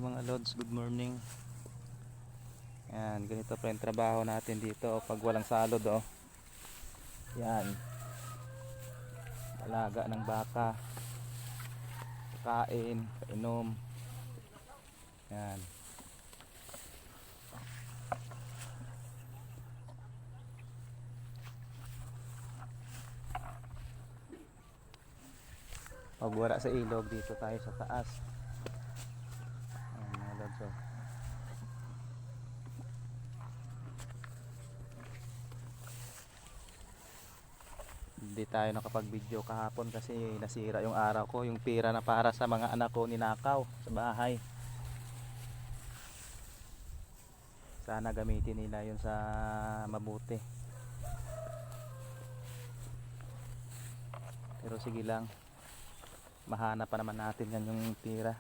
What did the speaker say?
mga lods, good morning. Yan, ganito pa yung trabaho natin dito pag walang salod Yan, alaga ng baka, kain, painom. Yan. Pag wala sa ilog, dito tayo sa taas. Yan mga lods. Hindi tayo nakapag-video kahapon kasi nasira yung araw ko, yung pera na para sa mga anak ko ninakaw sa bahay. Sana gamitin nila yun sa mabuti. Pero sige lang, mahanap pa naman natin yan yung pera.